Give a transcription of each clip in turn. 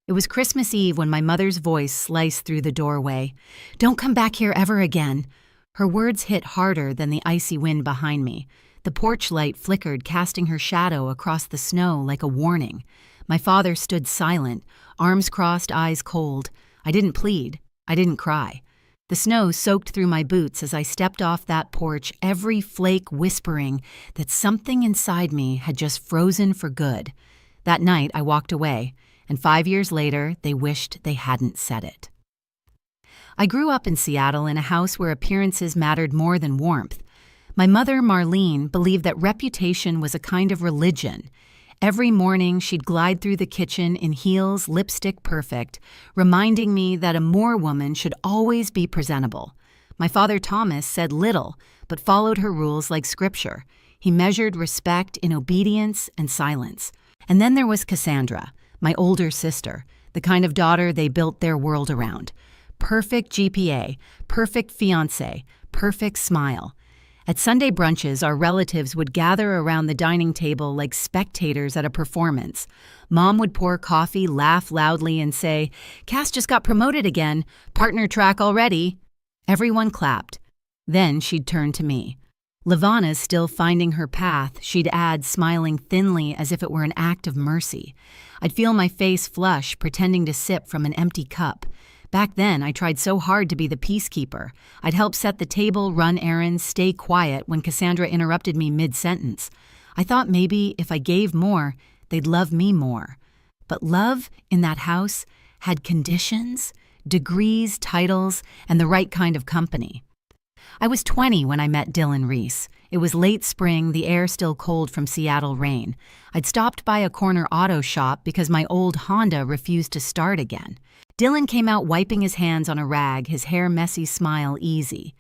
It was Christmas Eve when my mother's voice sliced through the doorway. "Don't come back here ever again." Her words hit harder than the icy wind behind me. The porch light flickered, casting her shadow across the snow like a warning. My father stood silent, arms crossed, eyes cold. I didn't plead. I didn't cry. The snow soaked through my boots as I stepped off that porch, every flake whispering that something inside me had just frozen for good. That night, I walked away, and 5 years later, they wished they hadn't said it. I grew up in Seattle in a house where appearances mattered more than warmth. My mother, Marlene, believed that reputation was a kind of religion. Every morning, she'd glide through the kitchen in heels, lipstick perfect, reminding me that a Moore woman should always be presentable. My father, Thomas, said little, but followed her rules like scripture. He measured respect in obedience and silence. And then there was Cassandra, my older sister, the kind of daughter they built their world around. Perfect GPA, perfect fiancé, perfect smile. At Sunday brunches, our relatives would gather around the dining table like spectators at a performance. Mom would pour coffee, laugh loudly, and say, "Cass just got promoted again. Partner track already." Everyone clapped. Then she'd turn to me. "Levana's still finding her path," she'd add, smiling thinly as if it were an act of mercy. I'd feel my face flush, pretending to sip from an empty cup. Back then, I tried so hard to be the peacekeeper. I'd help set the table, run errands, stay quiet when Cassandra interrupted me mid-sentence. I thought maybe if I gave more, they'd love me more. But love in that house had conditions, degrees, titles, and the right kind of company. I was 20 when I met Dylan Reese. It was late spring, the air still cold from Seattle rain. I'd stopped by a corner auto shop because my old Honda refused to start again. Dylan came out wiping his hands on a rag, his hair messy, smile easy.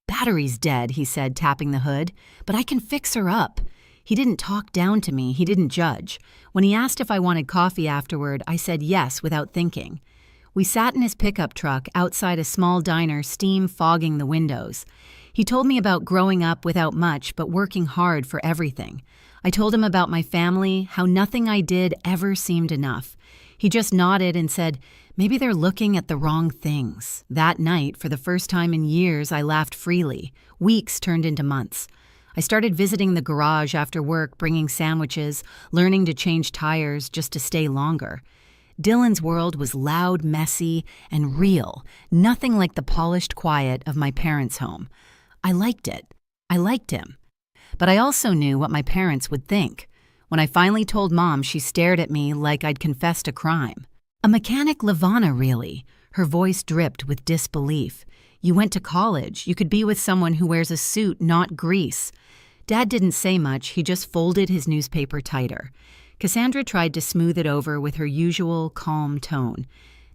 "Battery's dead," he said, tapping the hood, "but I can fix her up." He didn't talk down to me, he didn't judge. When he asked if I wanted coffee afterward, I said yes without thinking. We sat in his pickup truck outside a small diner, steam fogging the windows. He told me about growing up without much but working hard for everything. I told him about my family, how nothing I did ever seemed enough. He just nodded and said, "Maybe they're looking at the wrong things." That night, for the first time in years, I laughed freely. Weeks turned into months. I started visiting the garage after work, bringing sandwiches, learning to change tires just to stay longer. Dylan's world was loud, messy, and real, nothing like the polished quiet of my parents' home. I liked it. I liked him. But I also knew what my parents would think. When I finally told Mom, she stared at me like I'd confessed a crime. "A mechanic, Levana, really?" Her voice dripped with disbelief. "You went to college. You could be with someone who wears a suit, not grease." Dad didn't say much. He just folded his newspaper tighter. Cassandra tried to smooth it over with her usual calm tone.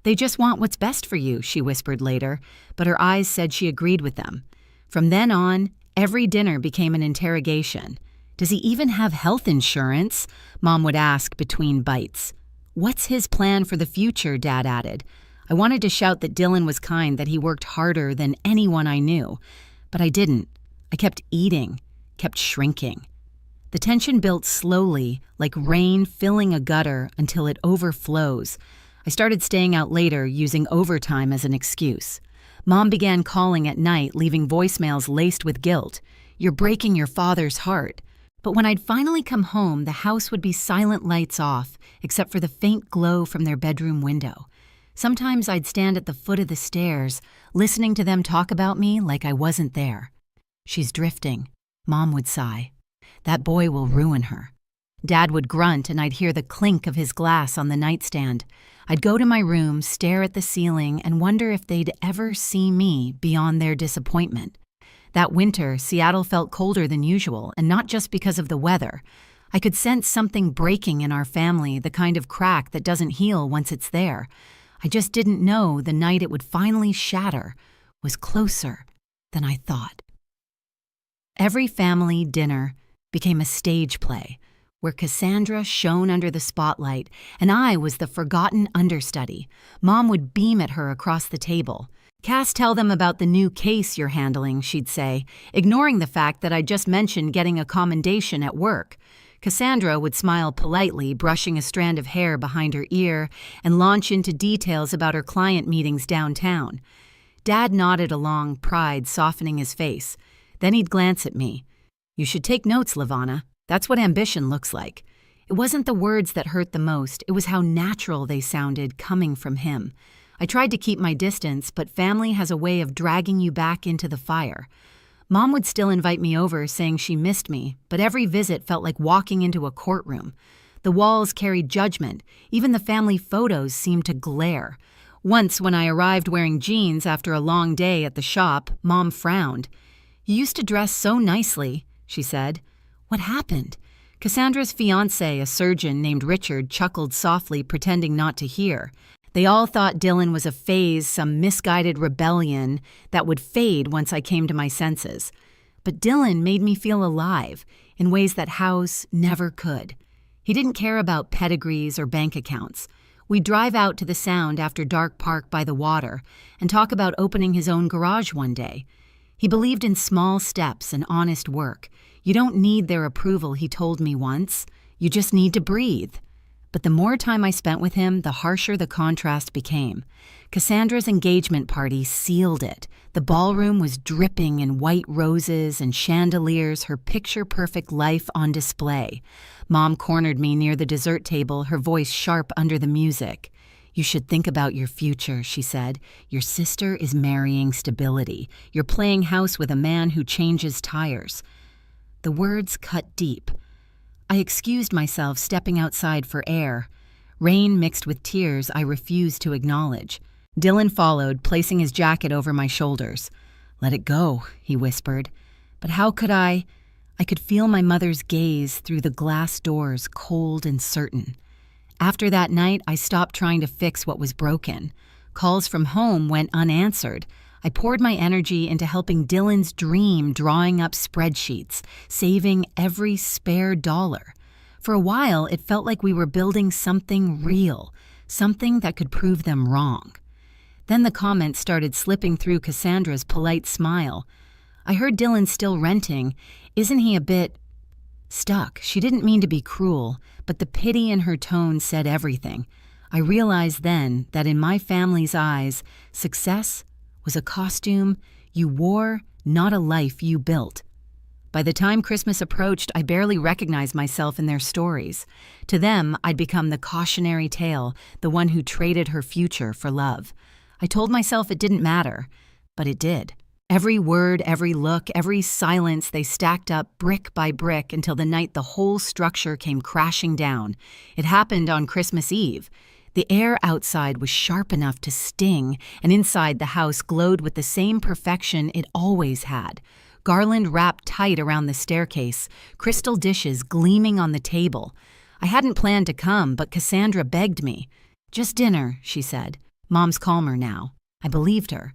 "They just want what's best for you," she whispered later, but her eyes said she agreed with them. From then on, every dinner became an interrogation. "Does he even have health insurance?" Mom would ask between bites. "What's his plan for the future?" Dad added. I wanted to shout that Dylan was kind, that he worked harder than anyone I knew. But I didn't. I kept eating, kept shrinking. The tension built slowly, like rain filling a gutter until it overflows. I started staying out later, using overtime as an excuse. Mom began calling at night, leaving voicemails laced with guilt. "You're breaking your father's heart." But when I'd finally come home, the house would be silent, lights off, except for the faint glow from their bedroom window. Sometimes I'd stand at the foot of the stairs, listening to them talk about me like I wasn't there. "She's drifting," Mom would sigh. "That boy will ruin her." Dad would grunt, and I'd hear the clink of his glass on the nightstand. I'd go to my room, stare at the ceiling, and wonder if they'd ever see me beyond their disappointment. That winter, Seattle felt colder than usual, and not just because of the weather. I could sense something breaking in our family, the kind of crack that doesn't heal once it's there. I just didn't know the night it would finally shatter was closer than I thought. Every family dinner became a stage play, where Cassandra shone under the spotlight, and I was the forgotten understudy. Mom would beam at her across the table. "Cass, tell them about the new case you're handling," she'd say, ignoring the fact that I just mentioned getting a commendation at work. Cassandra would smile politely, brushing a strand of hair behind her ear, and launch into details about her client meetings downtown. Dad nodded along, pride softening his face. Then he'd glance at me. "You should take notes, Levana. That's what ambition looks like." It wasn't the words that hurt the most, it was how natural they sounded coming from him. I tried to keep my distance, but family has a way of dragging you back into the fire. Mom would still invite me over, saying she missed me, but every visit felt like walking into a courtroom. The walls carried judgment. Even the family photos seemed to glare. Once, when I arrived wearing jeans after a long day at the shop, Mom frowned. "You used to dress so nicely," she said. "What happened?" Cassandra's fiancé, a surgeon named Richard, chuckled softly, pretending not to hear. They all thought Dylan was a phase, some misguided rebellion that would fade once I came to my senses. But Dylan made me feel alive in ways that House never could. He didn't care about pedigrees or bank accounts. We'd drive out to the Sound after dark park by the water and talk about opening his own garage one day. He believed in small steps and honest work. You don't need their approval, he told me once. You just need to breathe. But the more time I spent with him, the harsher the contrast became. Cassandra's engagement party sealed it. The ballroom was dripping in white roses and chandeliers, her picture-perfect life on display. Mom cornered me near the dessert table, her voice sharp under the music. "You should think about your future," she said. "Your sister is marrying stability. You're playing house with a man who changes tires." The words cut deep. I excused myself, stepping outside for air. Rain mixed with tears I refused to acknowledge. Dylan followed, placing his jacket over my shoulders. "Let it go," he whispered. But how could I? I could feel my mother's gaze through the glass doors, cold and certain. After that night, I stopped trying to fix what was broken. Calls from home went unanswered. I poured my energy into helping Dylan's dream, drawing up spreadsheets, saving every spare dollar. For a while, it felt like we were building something real, something that could prove them wrong. Then the comments started slipping through Cassandra's polite smile. I heard Dylan still renting. "Isn't he a bit..." Stuck. She didn't mean to be cruel, but the pity in her tone said everything. I realized then that in my family's eyes, success was a costume you wore, not a life you built. By the time Christmas approached, I barely recognized myself in their stories. To them, I'd become the cautionary tale, the one who traded her future for love. I told myself it didn't matter, but it did. Every word, every look, every silence, they stacked up brick by brick until the night the whole structure came crashing down. It happened on Christmas Eve. The air outside was sharp enough to sting, and inside the house glowed with the same perfection it always had. Garland wrapped tight around the staircase, crystal dishes gleaming on the table. I hadn't planned to come, but Cassandra begged me. "Just dinner," she said. "Mom's calmer now." I believed her.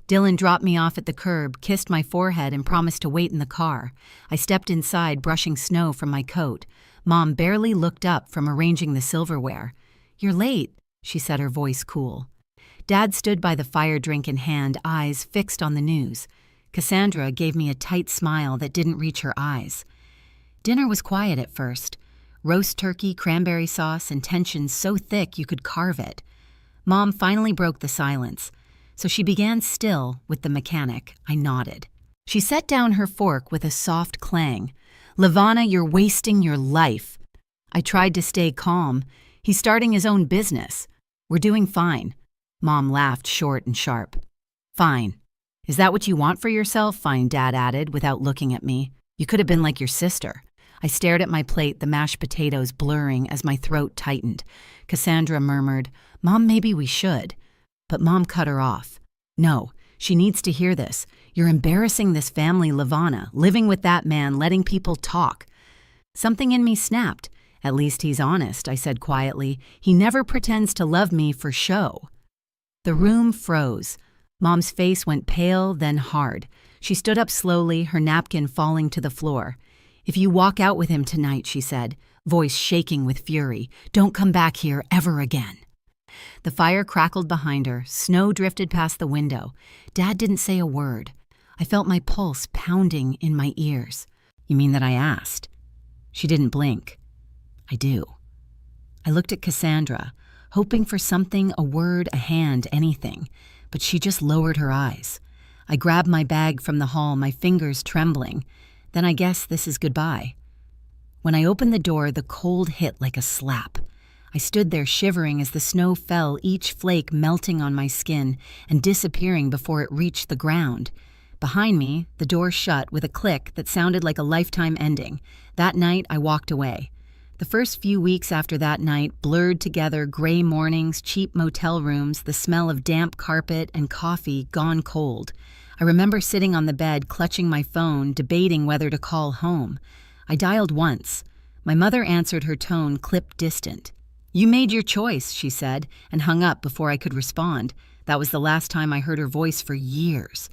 Dylan dropped me off at the curb, kissed my forehead, and promised to wait in the car. I stepped inside, brushing snow from my coat. Mom barely looked up from arranging the silverware. "You're late," she said, her voice cool. Dad stood by the fire drink in hand, eyes fixed on the news. Cassandra gave me a tight smile that didn't reach her eyes. Dinner was quiet at first. Roast turkey, cranberry sauce, and tension so thick you could carve it. Mom finally broke the silence. So she began still with the mechanic. I nodded. She set down her fork with a soft clang. "Levana, you're wasting your life." I tried to stay calm. "He's starting his own business. We're doing fine." Mom laughed short and sharp. "Fine. Is that what you want for yourself?" Fine, Dad added without looking at me. "You could have been like your sister." I stared at my plate, the mashed potatoes blurring as my throat tightened. Cassandra murmured, "Mom, maybe we should." But Mom cut her off. "No, she needs to hear this. You're embarrassing this family, Levana, living with that man, letting people talk." Something in me snapped. "At least he's honest," I said quietly. "He never pretends to love me for show." The room froze. Mom's face went pale, then hard. She stood up slowly, her napkin falling to the floor. "If you walk out with him tonight," she said, voice shaking with fury, "don't come back here ever again." The fire crackled behind her. Snow drifted past the window. Dad didn't say a word. I felt my pulse pounding in my ears. "You mean that I asked?" She didn't blink. I do. I looked at Cassandra, hoping for something, a word, a hand, anything, but she just lowered her eyes. I grabbed my bag from the hall, my fingers trembling. Then I guess this is goodbye. When I opened the door, the cold hit like a slap. I stood there shivering as the snow fell, each flake melting on my skin and disappearing before it reached the ground. Behind me, the door shut with a click that sounded like a lifetime ending. That night, I walked away. The first few weeks after that night blurred together: gray mornings, cheap motel rooms, the smell of damp carpet, and coffee gone cold. I remember sitting on the bed, clutching my phone, debating whether to call home. I dialed once. My mother answered, her tone clipped distant. "You made your choice," she said, and hung up before I could respond. That was the last time I heard her voice for years.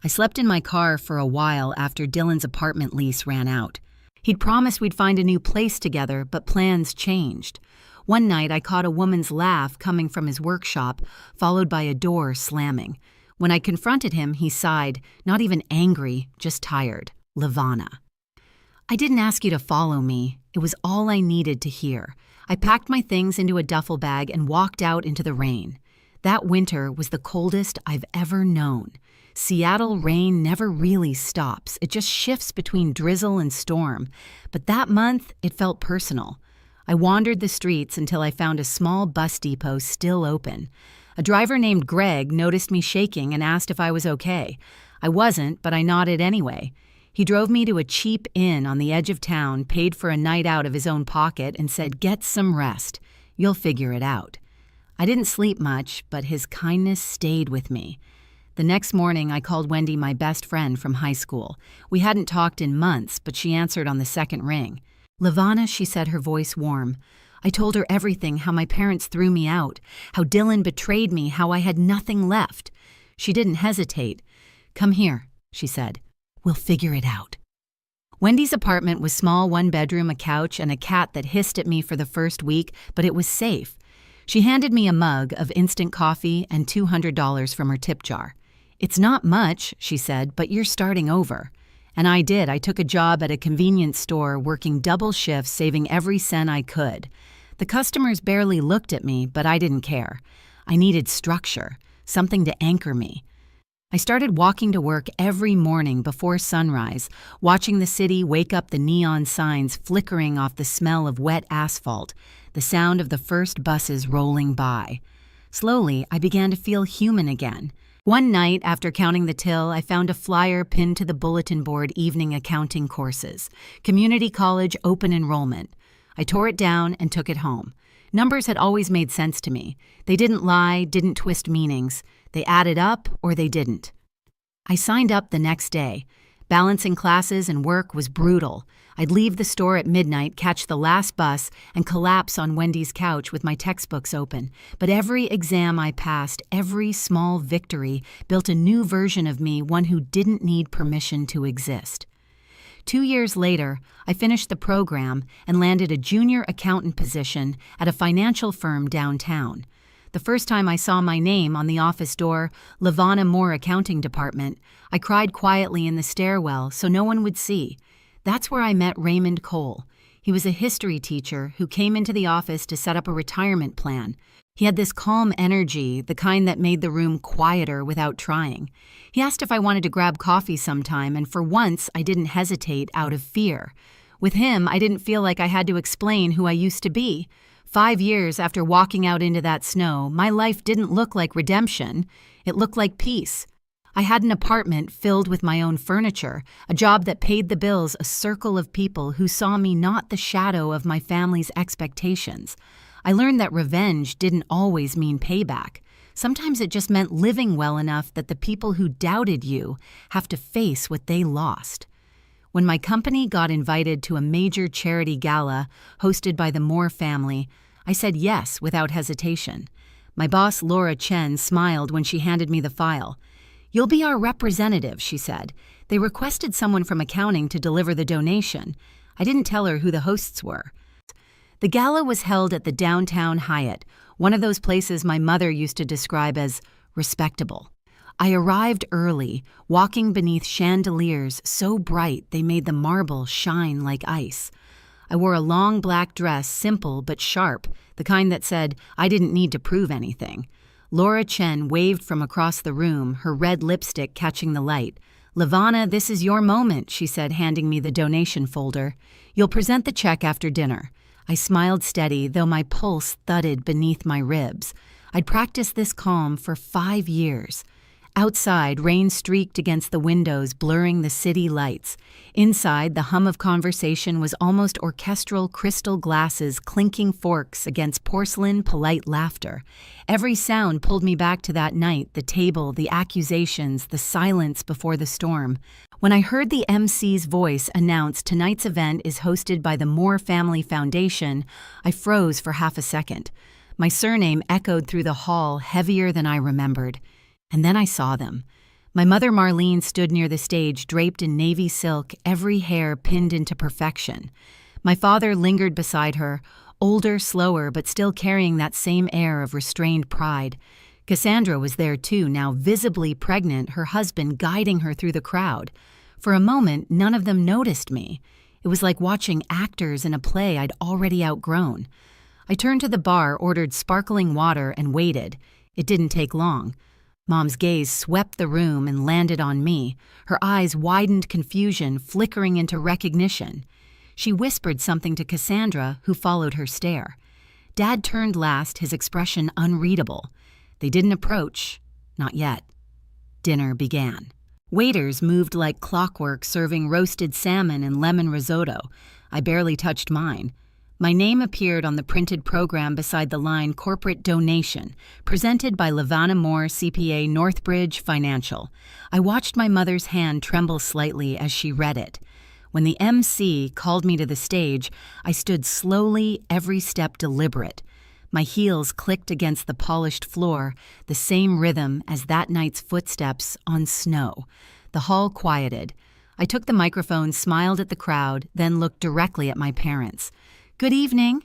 I slept in my car for a while after Dylan's apartment lease ran out. He'd promised we'd find a new place together, but plans changed. One night, I caught a woman's laugh coming from his workshop, followed by a door slamming. When I confronted him, he sighed, not even angry, just tired. "Levana." "I didn't ask you to follow me. It was all I needed to hear." I packed my things into a duffel bag and walked out into the rain. That winter was the coldest I've ever known. Seattle rain never really stops. It just shifts between drizzle and storm. But that month, it felt personal. I wandered the streets until I found a small bus depot still open. A driver named Greg noticed me shaking and asked if I was okay. I wasn't, but I nodded anyway. He drove me to a cheap inn on the edge of town, paid for a night out of his own pocket, and said, "Get some rest. You'll figure it out." I didn't sleep much, but his kindness stayed with me. The next morning, I called Wendy, my best friend from high school. We hadn't talked in months, but she answered on the second ring. "Levana," she said, her voice warm. I told her everything, how my parents threw me out, how Dylan betrayed me, how I had nothing left. She didn't hesitate. "Come here," she said. "We'll figure it out." Wendy's apartment was small, one bedroom, a couch, and a cat that hissed at me for the first week, but it was safe. She handed me a mug of instant coffee and $200 from her tip jar. "It's not much," she said, "but you're starting over." And I did. I took a job at a convenience store, working double shifts, saving every cent I could. The customers barely looked at me, but I didn't care. I needed structure, something to anchor me. I started walking to work every morning before sunrise, watching the city wake up, the neon signs flickering off the smell of wet asphalt, the sound of the first buses rolling by. Slowly, I began to feel human again. One night, after counting the till, I found a flyer pinned to the bulletin board: evening accounting courses, community college open enrollment. I tore it down and took it home. Numbers had always made sense to me. They didn't lie, didn't twist meanings. They added up or they didn't. I signed up the next day. Balancing classes and work was brutal. I'd leave the store at midnight, catch the last bus, and collapse on Wendy's couch with my textbooks open. But every exam I passed, every small victory, built a new version of me, one who didn't need permission to exist. 2 years later, I finished the program and landed a junior accountant position at a financial firm downtown. The first time I saw my name on the office door, Levana Moore Accounting Department, I cried quietly in the stairwell so no one would see. That's where I met Raymond Cole. He was a history teacher who came into the office to set up a retirement plan. He had this calm energy, the kind that made the room quieter without trying. He asked if I wanted to grab coffee sometime, and for once I didn't hesitate out of fear. With him, I didn't feel like I had to explain who I used to be. 5 years after walking out into that snow, my life didn't look like redemption. It looked like peace. I had an apartment filled with my own furniture, a job that paid the bills, a circle of people who saw me not the shadow of my family's expectations. I learned that revenge didn't always mean payback. Sometimes it just meant living well enough that the people who doubted you have to face what they lost. When my company got invited to a major charity gala hosted by the Moore family, I said yes without hesitation. My boss, Laura Chen, smiled when she handed me the file. "You'll be our representative," she said. They requested someone from accounting to deliver the donation. I didn't tell her who the hosts were. The gala was held at the downtown Hyatt, one of those places my mother used to describe as respectable. I arrived early, walking beneath chandeliers so bright they made the marble shine like ice. I wore a long black dress, simple but sharp, the kind that said I didn't need to prove anything. Laura Chen waved from across the room, her red lipstick catching the light. "Levana, this is your moment," she said, handing me the donation folder. "You'll present the check after dinner." I smiled steady, though my pulse thudded beneath my ribs. I'd practiced this calm for 5 years. Outside, rain streaked against the windows, blurring the city lights. Inside, the hum of conversation was almost orchestral, crystal glasses clinking forks against porcelain, polite laughter. Every sound pulled me back to that night, the table, the accusations, the silence before the storm. When I heard the MC's voice announce tonight's event is hosted by the Moore Family Foundation, I froze for half a second. My surname echoed through the hall, heavier than I remembered. And then I saw them. My mother Marlene stood near the stage, draped in navy silk, every hair pinned into perfection. My father lingered beside her, older, slower, but still carrying that same air of restrained pride. Cassandra was there too, now visibly pregnant, her husband guiding her through the crowd. For a moment, none of them noticed me. It was like watching actors in a play I'd already outgrown. I turned to the bar, ordered sparkling water, and waited. It didn't take long. Mom's gaze swept the room and landed on me. Her eyes widened confusion, flickering into recognition. She whispered something to Cassandra, who followed her stare. Dad turned last, his expression unreadable. They didn't approach. Not yet. Dinner began. Waiters moved like clockwork, serving roasted salmon and lemon risotto. I barely touched mine. My name appeared on the printed program beside the line Corporate Donation, presented by Levana Moore, CPA, Northbridge Financial. I watched my mother's hand tremble slightly as she read it. When the MC called me to the stage, I stood slowly, every step deliberate. My heels clicked against the polished floor, the same rhythm as that night's footsteps on snow. The hall quieted. I took the microphone, smiled at the crowd, then looked directly at my parents. "Good evening."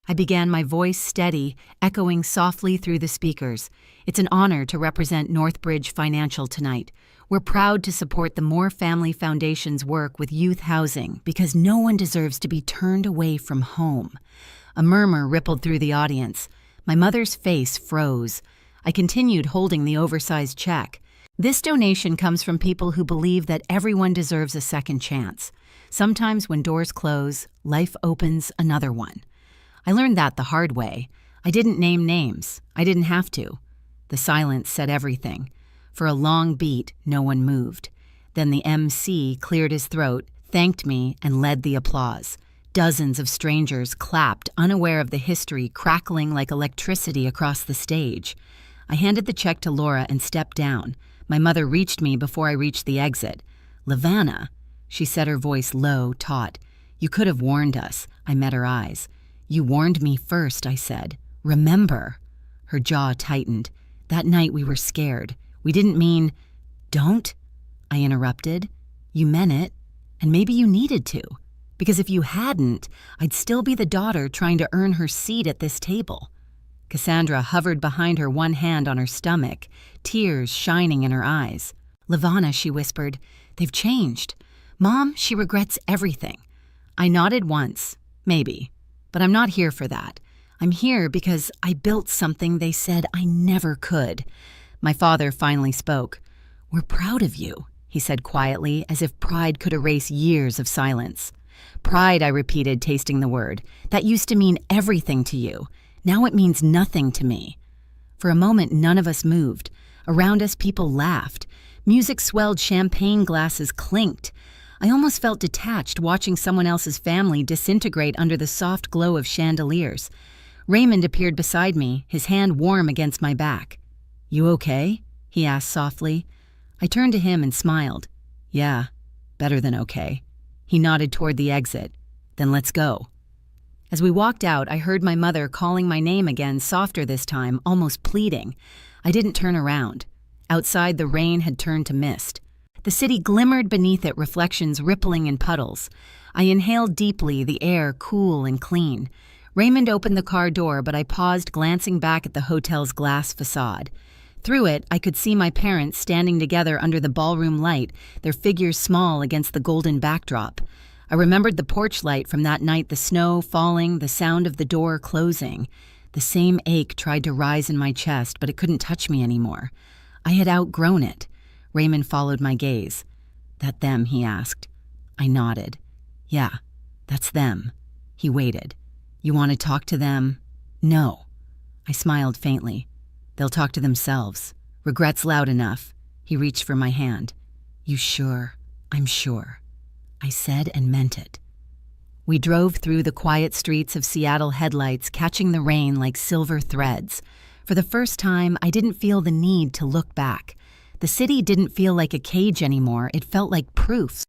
I began, my voice steady, echoing softly through the speakers. "It's an honor to represent Northbridge Financial tonight. We're proud to support the Moore Family Foundation's work with youth housing because no one deserves to be turned away from home." A murmur rippled through the audience. My mother's face froze. I continued holding the oversized check. "This donation comes from people who believe that everyone deserves a second chance. Sometimes when doors close, life opens another one." I learned that the hard way. I didn't name names. I didn't have to. The silence said everything. For a long beat, no one moved. Then the MC cleared his throat, thanked me, and led the applause. Dozens of strangers clapped, unaware of the history crackling like electricity across the stage. I handed the check to Laura and stepped down. My mother reached me before I reached the exit. "Levana," she said, her voice low, taut. "You could have warned us." I met her eyes. "You warned me first," I said. "Remember." Her jaw tightened. "That night we were scared. We didn't mean—" "Don't," I interrupted. "You meant it, and maybe you needed to. Because if you hadn't, I'd still be the daughter trying to earn her seat at this table." Cassandra hovered behind her, one hand on her stomach, tears shining in her eyes. "Levana," she whispered, "they've changed. Mom, she regrets everything." I nodded once, maybe, but I'm not here for that. I'm here because I built something they said I never could. My father finally spoke. "We're proud of you," he said quietly, as if pride could erase years of silence. "Pride," I repeated, tasting the word. "That used to mean everything to you. Now it means nothing to me." For a moment, none of us moved. Around us, people laughed. Music swelled, champagne glasses clinked. I almost felt detached watching someone else's family disintegrate under the soft glow of chandeliers. Raymond appeared beside me, his hand warm against my back. "You okay?" he asked softly. I turned to him and smiled. "Yeah, better than okay." He nodded toward the exit. "Then let's go." As we walked out, I heard my mother calling my name again, softer this time, almost pleading. I didn't turn around. Outside, the rain had turned to mist. The city glimmered beneath it, reflections rippling in puddles. I inhaled deeply, the air cool and clean. Raymond opened the car door, but I paused, glancing back at the hotel's glass facade. Through it, I could see my parents standing together under the ballroom light, their figures small against the golden backdrop. I remembered the porch light from that night, the snow falling, the sound of the door closing. The same ache tried to rise in my chest, but it couldn't touch me anymore. I had outgrown it. Raymond followed my gaze. "That them?" he asked. I nodded. "Yeah, that's them." He waited. "You want to talk to them?" "No." I smiled faintly. "They'll talk to themselves. Regret's loud enough." He reached for my hand. "You sure?" "I'm sure." I said and meant it. We drove through the quiet streets of Seattle, headlights catching the rain like silver threads. For the first time, I didn't feel the need to look back. The city didn't feel like a cage anymore. It felt like proof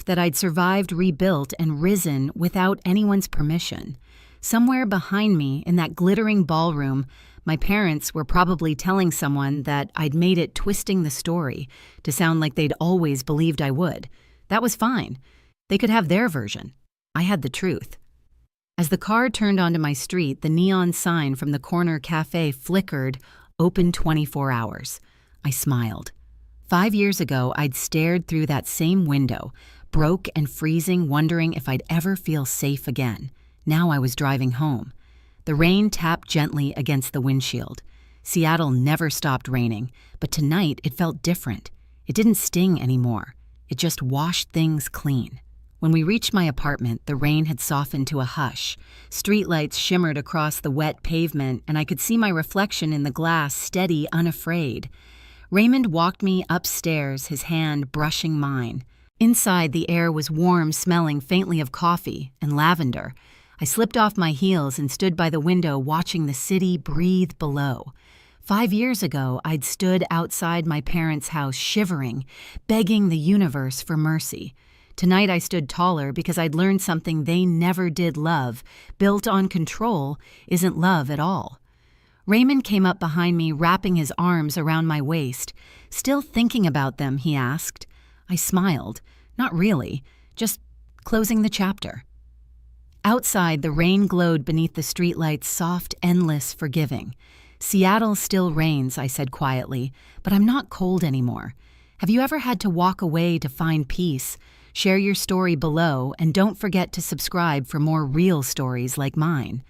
that I'd survived, rebuilt, and risen without anyone's permission. Somewhere behind me, in that glittering ballroom, my parents were probably telling someone that I'd made it, twisting the story to sound like they'd always believed I would. That was fine. They could have their version. I had the truth. As the car turned onto my street, the neon sign from the corner cafe flickered, "Open 24 hours." I smiled. 5 years ago, I'd stared through that same window, broke and freezing, wondering if I'd ever feel safe again. Now I was driving home. The rain tapped gently against the windshield. Seattle never stopped raining, but tonight it felt different. It didn't sting anymore. It just washed things clean. When we reached my apartment, the rain had softened to a hush. Streetlights shimmered across the wet pavement, and I could see my reflection in the glass, steady, unafraid. Raymond walked me upstairs, his hand brushing mine. Inside, the air was warm, smelling faintly of coffee and lavender. I slipped off my heels and stood by the window, watching the city breathe below. 5 years ago, I'd stood outside my parents' house, shivering, begging the universe for mercy. Tonight I stood taller because I'd learned something they never did: love, built on control, isn't love at all. Raymond came up behind me, wrapping his arms around my waist. "Still thinking about them?" he asked. I smiled. Not really, just closing the chapter. Outside, the rain glowed beneath the streetlights, soft, endless, forgiving. "Seattle still rains," I said quietly, "but I'm not cold anymore. Have you ever had to walk away to find peace? Share your story below, and don't forget to subscribe for more real stories like mine."